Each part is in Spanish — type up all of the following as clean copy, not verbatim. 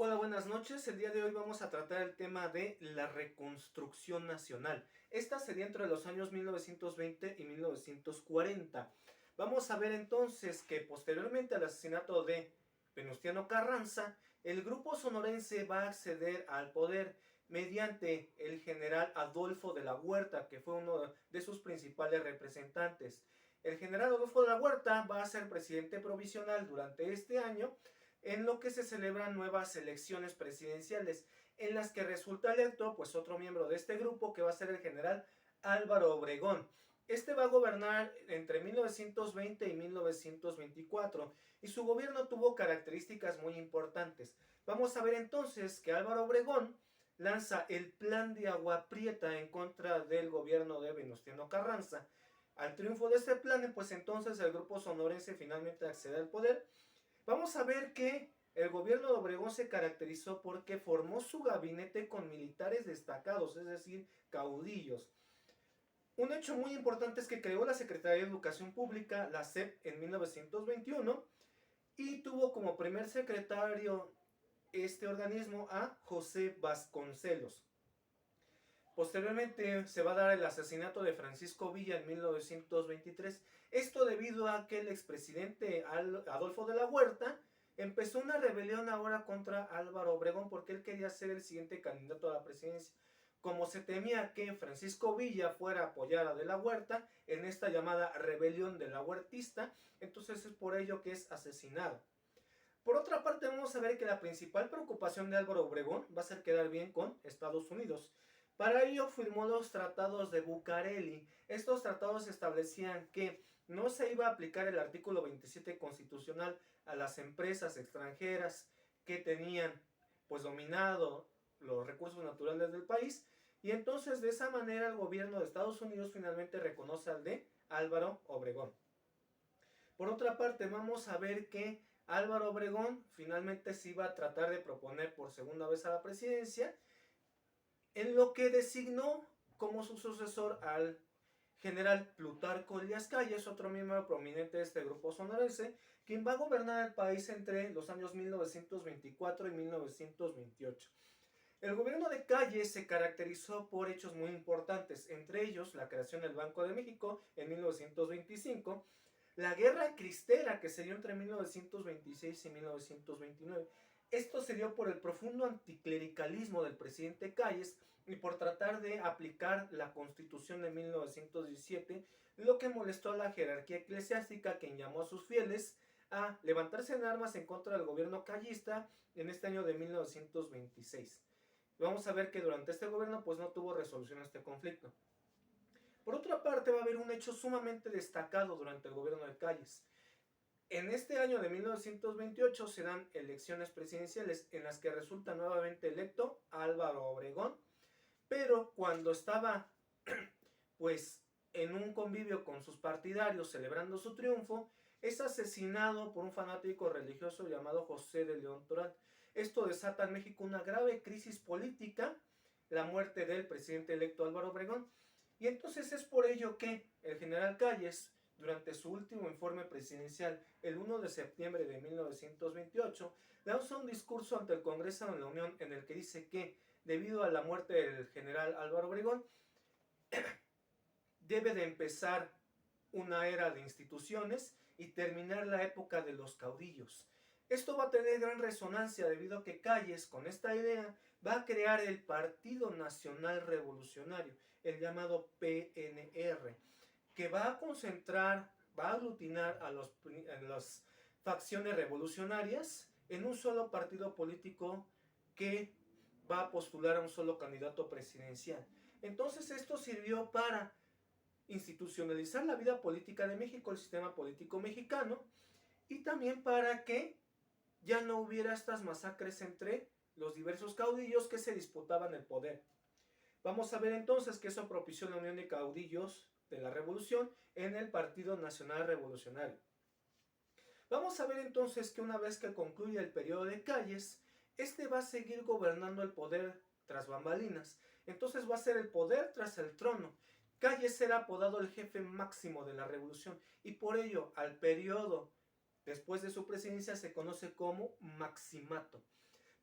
Hola, buenas noches. El día de hoy vamos a tratar el tema de la reconstrucción nacional. Esta sería entre los años 1920 y 1940. Vamos a ver entonces que posteriormente al asesinato de Venustiano Carranza, el grupo sonorense va a acceder al poder mediante el general Adolfo de la Huerta, que fue uno de sus principales representantes. El general Adolfo de la Huerta va a ser presidente provisional durante este año, en lo que se celebran nuevas elecciones presidenciales, en las que resulta electo pues otro miembro de este grupo, que va a ser el general Álvaro Obregón. Este va a gobernar entre 1920 y 1924 y su gobierno tuvo características muy importantes. Vamos a ver entonces que Álvaro Obregón lanza el Plan de Agua Prieta en contra del gobierno de Venustiano Carranza. Al triunfo de este plan, pues entonces el grupo sonorense finalmente accede al poder. Vamos a ver que el gobierno de Obregón se caracterizó porque formó su gabinete con militares destacados, es decir, caudillos. Un hecho muy importante es que creó la Secretaría de Educación Pública, la SEP, en 1921 y tuvo como primer secretario este organismo a José Vasconcelos. Posteriormente se va a dar el asesinato de Francisco Villa en 1923. Esto debido a que el expresidente Adolfo de la Huerta empezó una rebelión ahora contra Álvaro Obregón porque él quería ser el siguiente candidato a la presidencia. Como se temía que Francisco Villa fuera a apoyar a de la Huerta en esta llamada rebelión de la huertista, entonces es por ello que es asesinado. Por otra parte, vamos a ver que la principal preocupación de Álvaro Obregón va a ser quedar bien con Estados Unidos. Para ello firmó los tratados de Bucareli. Estos tratados establecían que no se iba a aplicar el artículo 27 constitucional a las empresas extranjeras que tenían pues dominado los recursos naturales del país, y entonces de esa manera el gobierno de Estados Unidos finalmente reconoce al de Álvaro Obregón. Por otra parte, vamos a ver que Álvaro Obregón finalmente se iba a tratar de proponer por segunda vez a la presidencia, en lo que designó como su sucesor al general Plutarco Elías Calles, otro miembro prominente de este grupo sonorense, quien va a gobernar el país entre los años 1924 y 1928. El gobierno de Calles se caracterizó por hechos muy importantes, entre ellos la creación del Banco de México en 1925, la Guerra Cristera, que se dio entre 1926 y 1929. Esto se dio por el profundo anticlericalismo del presidente Calles y por tratar de aplicar la Constitución de 1917, lo que molestó a la jerarquía eclesiástica, quien llamó a sus fieles a levantarse en armas en contra del gobierno callista en este año de 1926. Vamos a ver que durante este gobierno pues no tuvo resolución a este conflicto. Por otra parte, va a haber un hecho sumamente destacado durante el gobierno de Calles. En este año de 1928 se dan elecciones presidenciales en las que resulta nuevamente electo Álvaro Obregón, pero cuando estaba pues en un convivio con sus partidarios celebrando su triunfo, es asesinado por un fanático religioso llamado José de León Toral. Esto desata en México una grave crisis política, la muerte del presidente electo Álvaro Obregón, y entonces es por ello que el general Calles, durante su último informe presidencial, el 1 de septiembre de 1928, lanza un discurso ante el Congreso de la Unión en el que dice que, debido a la muerte del general Álvaro Obregón, debe de empezar una era de instituciones y terminar la época de los caudillos. Esto va a tener gran resonancia debido a que Calles, con esta idea, va a crear el Partido Nacional Revolucionario, el llamado PNR, que va a concentrar, va a aglutinar a las facciones revolucionarias en un solo partido político que va a postular a un solo candidato presidencial. Entonces esto sirvió para institucionalizar la vida política de México, el sistema político mexicano, y también para que ya no hubiera estas masacres entre los diversos caudillos que se disputaban el poder. Vamos a ver entonces que eso propició la unión de caudillos de la revolución en el Partido Nacional Revolucionario. Vamos a ver entonces que una vez que concluya el periodo de Calles, este va a seguir gobernando el poder tras bambalinas. Entonces va a ser el poder tras el trono. Calles será apodado el jefe máximo de la revolución y por ello al periodo después de su presidencia se conoce como maximato.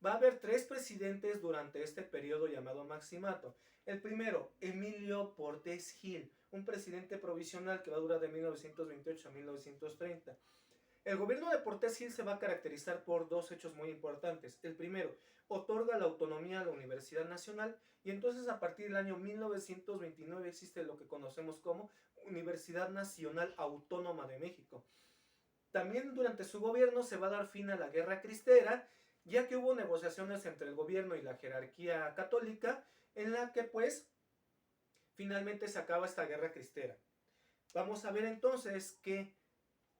Va a haber 3 presidentes durante este periodo llamado Maximato. El primero, Emilio Portes Gil, un presidente provisional que va a durar de 1928 a 1930. El gobierno de Portes Gil se va a caracterizar por 2 hechos muy importantes. El primero, otorga la autonomía a la Universidad Nacional y entonces a partir del año 1929 existe lo que conocemos como Universidad Nacional Autónoma de México. También durante su gobierno se va a dar fin a la Guerra Cristera, ya que hubo negociaciones entre el gobierno y la jerarquía católica, en la que pues finalmente se acaba esta Guerra Cristera. Vamos a ver entonces que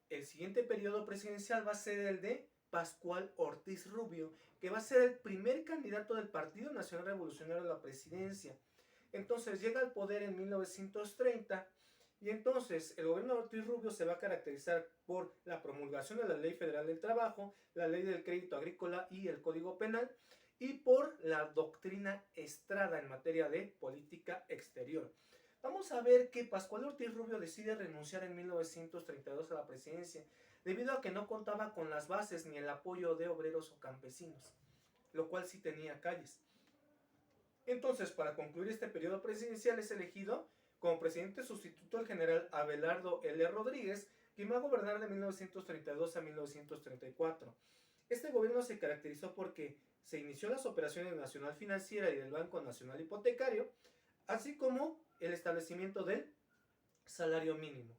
el siguiente periodo presidencial va a ser el de Pascual Ortiz Rubio, que va a ser el primer candidato del Partido Nacional Revolucionario a la presidencia. Entonces llega al poder en 1930 y entonces el gobierno de Ortiz Rubio se va a caracterizar por la promulgación de la Ley Federal del Trabajo, la Ley del Crédito Agrícola y el Código Penal, y por la doctrina Estrada en materia de política exterior. Vamos a ver que Pascual Ortiz Rubio decide renunciar en 1932 a la presidencia debido a que no contaba con las bases ni el apoyo de obreros o campesinos, lo cual sí tenía calles. Entonces, para concluir este periodo presidencial es elegido como presidente sustituto el general Abelardo L. Rodríguez, quien va a gobernar de 1932 a 1934. Este gobierno se caracterizó porque se inició las operaciones Nacional Financiera y del Banco Nacional Hipotecario, así como el establecimiento del salario mínimo.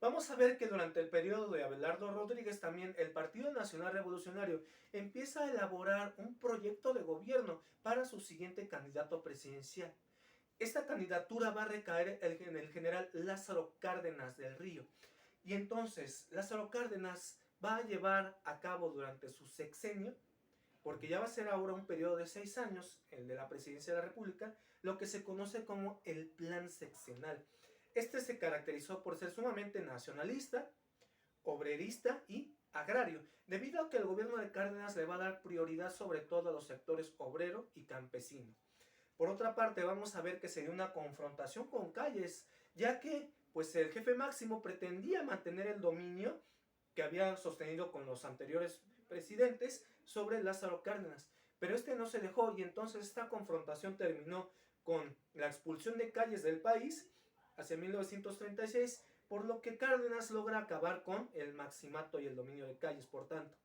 Vamos a ver que durante el periodo de Abelardo Rodríguez también el Partido Nacional Revolucionario empieza a elaborar un proyecto de gobierno para su siguiente candidato presidencial. Esta candidatura va a recaer en el general Lázaro Cárdenas del Río. Y entonces Lázaro Cárdenas va a llevar a cabo durante su sexenio, porque ya va a ser ahora un periodo de 6 años, el de la presidencia de la República, lo que se conoce como el Plan Sexenal. Este se caracterizó por ser sumamente nacionalista, obrerista y agrario, debido a que el gobierno de Cárdenas le va a dar prioridad sobre todo a los sectores obrero y campesino. Por otra parte, vamos a ver que se dio una confrontación con Calles, ya que pues el jefe máximo pretendía mantener el dominio que había sostenido con los anteriores presidentes sobre Lázaro Cárdenas, pero este no se dejó y entonces esta confrontación terminó con la expulsión de Calles del país hacia 1936, por lo que Cárdenas logra acabar con el maximato y el dominio de Calles, por tanto.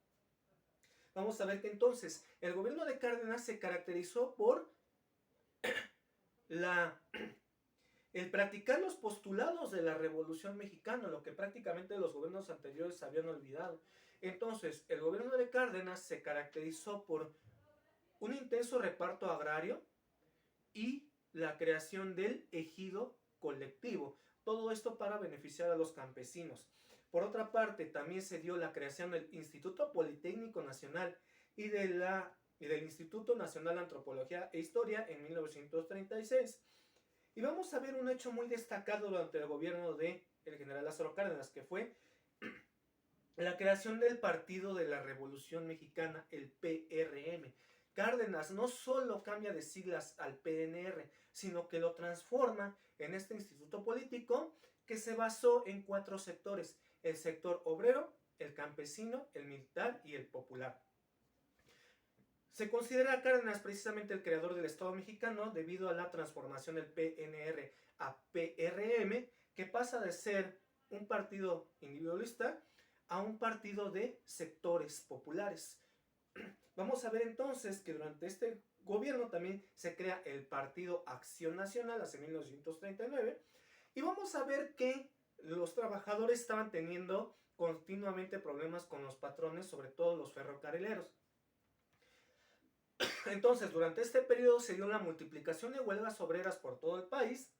Vamos a ver que entonces el gobierno de Cárdenas se caracterizó por el practicar los postulados de la Revolución Mexicana, lo que prácticamente los gobiernos anteriores habían olvidado. Entonces, el gobierno de Cárdenas se caracterizó por un intenso reparto agrario y la creación del ejido colectivo. Todo esto para beneficiar a los campesinos. Por otra parte, también se dio la creación del Instituto Politécnico Nacional y del Instituto Nacional de Antropología e Historia en 1936. Y vamos a ver un hecho muy destacado durante el gobierno del general Lázaro Cárdenas, que fue la creación del Partido de la Revolución Mexicana, el PRM. Cárdenas no solo cambia de siglas al PNR, sino que lo transforma en este instituto político que se basó en 4 sectores: el sector obrero, el campesino, el militar y el popular. Se considera a Cárdenas precisamente el creador del Estado mexicano debido a la transformación del PNR a PRM, que pasa de ser un partido individualista a un partido de sectores populares. Vamos a ver entonces que durante este gobierno también se crea el Partido Acción Nacional hacia 1939 y vamos a ver que los trabajadores estaban teniendo continuamente problemas con los patrones, sobre todo los ferrocarrileros. Entonces, durante este periodo se dio la multiplicación de huelgas obreras por todo el país,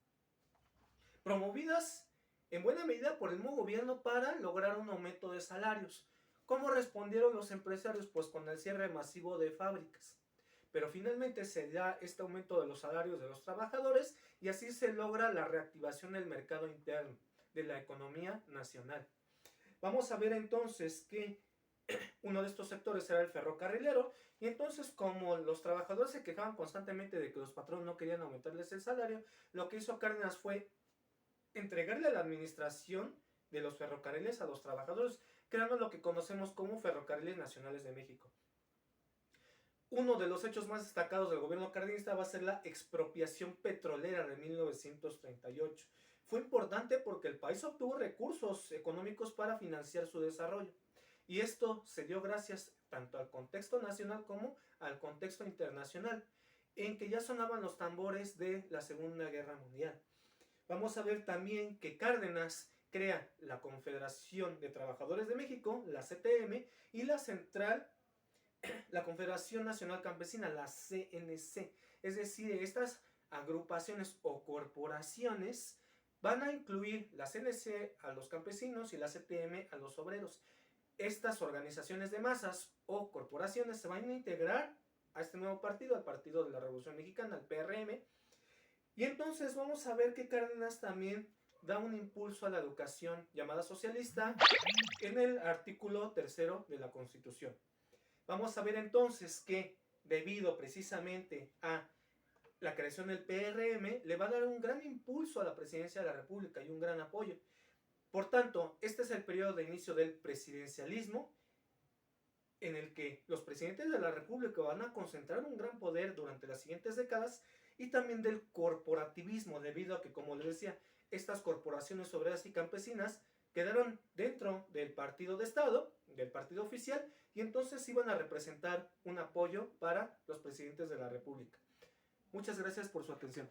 promovidas en buena medida por el mismo gobierno para lograr un aumento de salarios. ¿Cómo respondieron los empresarios? Pues con el cierre masivo de fábricas. Pero finalmente se da este aumento de los salarios de los trabajadores y así se logra la reactivación del mercado interno, de la economía nacional. Vamos a ver entonces que uno de estos sectores era el ferrocarrilero y entonces como los trabajadores se quejaban constantemente de que los patrones no querían aumentarles el salario, lo que hizo Cárdenas fue entregarle la administración de los ferrocarriles a los trabajadores, creando lo que conocemos como Ferrocarriles Nacionales de México. Uno de los hechos más destacados del gobierno cardenista va a ser la expropiación petrolera de 1938. Fue importante porque el país obtuvo recursos económicos para financiar su desarrollo. Y esto se dio gracias tanto al contexto nacional como al contexto internacional, en que ya sonaban los tambores de la Segunda Guerra Mundial. Vamos a ver también que Cárdenas crea la Confederación de Trabajadores de México, la CTM, y la Confederación Nacional Campesina, la CNC. Es decir, estas agrupaciones o corporaciones van a incluir la CNC a los campesinos y la CTM a los obreros. Estas organizaciones de masas o corporaciones se van a integrar a este nuevo partido, al Partido de la Revolución Mexicana, al PRM. Y entonces vamos a ver que Cárdenas también da un impulso a la educación llamada socialista en el artículo 3 de la Constitución. Vamos a ver entonces que debido precisamente a la creación del PRM, le va a dar un gran impulso a la presidencia de la República y un gran apoyo. Por tanto, este es el periodo de inicio del presidencialismo, en el que los presidentes de la República van a concentrar un gran poder durante las siguientes décadas, y también del corporativismo, debido a que, como les decía, estas corporaciones obreras y campesinas quedaron dentro del partido de Estado, del partido oficial, y entonces iban a representar un apoyo para los presidentes de la República. Muchas gracias por su atención.